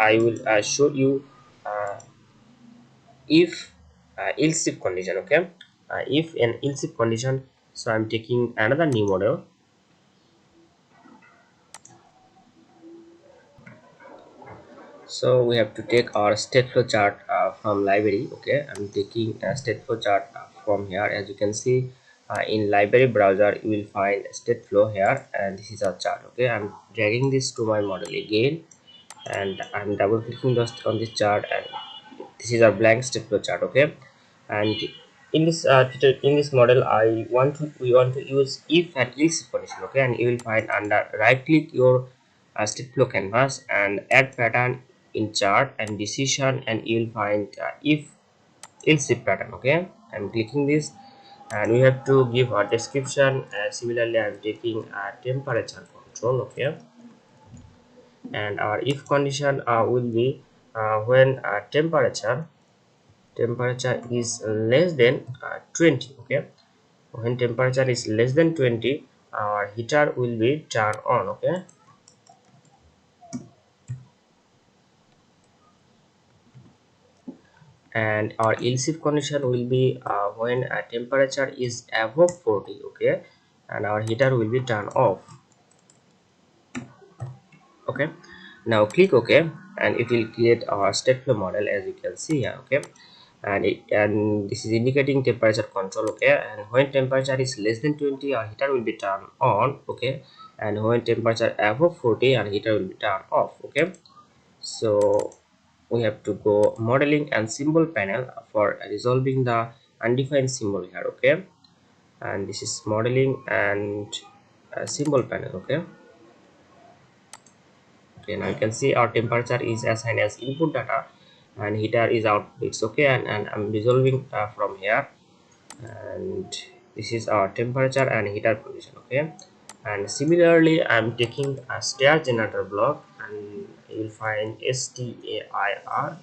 I will show you if else if condition. Okay, if an else if condition. So I'm taking another new model. So we have to take our Stateflow chart from library. Okay, I'm taking a Stateflow chart from here. As you can see, in library browser you will find Stateflow here, and this is our chart. Okay, I'm dragging this to my model again, and I'm double clicking on this chart, and this is our blank Stateflow chart. Okay, and in this in this model we want to use if and else condition. Okay, and you will find under right click your Stateflow canvas and add pattern in chart and decision, and you will find if else if pattern. Okay, I'm clicking this, and we have to give a description. Similarly, I'm taking a temperature control. Okay, and our if condition will be when temperature is less than 20. Okay, when temperature is less than 20, our heater will be turned on. Okay, and our else if condition will be when a temperature is above 40. Okay, and our heater will be turned off. Okay, now click OK, and it will create our Stateflow model, as you can see here. Okay, and this is indicating temperature control. Okay, and when temperature is less than 20, our heater will be turned on. Okay, and when temperature above 40, our heater will be turned off. Okay, so we have to go modeling and symbol panel for resolving the undefined symbol here. Okay, and this is modeling and symbol panel. Okay, now you can see our temperature is assigned as input data and heater is outputs. Okay, and I'm resolving from here, and this is our temperature and heater position. Okay, and similarly I'm taking a stair generator block, and you will find STAIR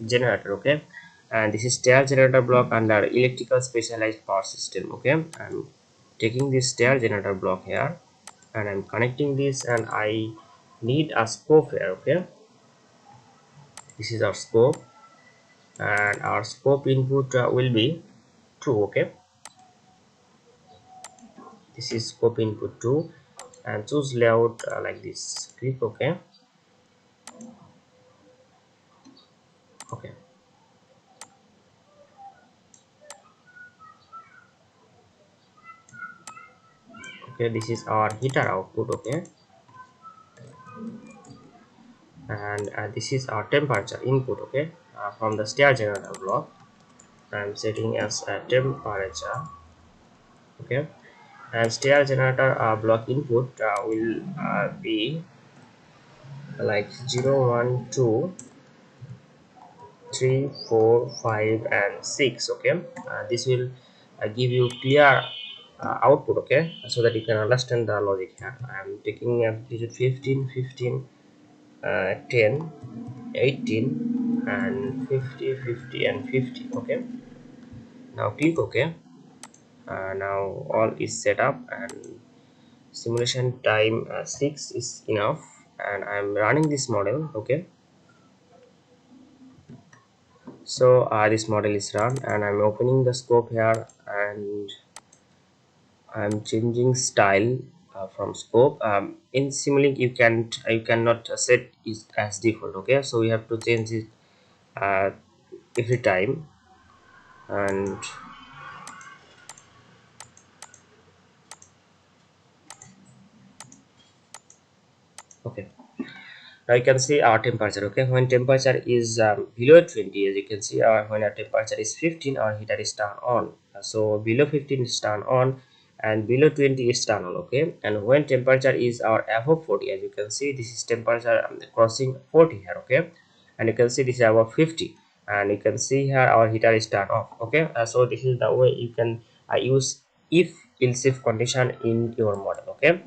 generator. Okay, and this is stair generator block under electrical specialized power system. Okay, I'm taking this stair generator block here, and I'm connecting this, and I need a scope here. Okay, this is our scope, and our scope input will be true. Okay, this is scope input 2, and choose layout like this. Click OK. Okay, this is our heater output. Okay, and this is our temperature input. Okay, from the stair generator block I'm setting as a temperature. Okay, and stair generator block input will be like 0 1 2 3 4 5 and 6. Okay, this will give you clear output. Okay, so that you can understand the logic here. I'm taking a digit 15 15 10 18 and 50 50 and 50. Okay, now click OK. Now all is set up, and simulation time 6 is enough, and I'm running this model. Okay, so this model is run, and I'm opening the scope here, and I'm changing style from scope. In Simulink you cannot set it as default. Okay, so we have to change it uh, every time. And okay, now you can see our temperature. Okay, when temperature is below 20, as you can see, when our temperature is 15, our heater is turned on. So below 15 is turned on, and below 20 is turned on. Okay, and when temperature is our above 40, as you can see, this is temperature crossing 40 here. Okay, and you can see this is above 50, and you can see here our heater is turned off. Okay, so this is the way you can use if else if condition in your model. Okay,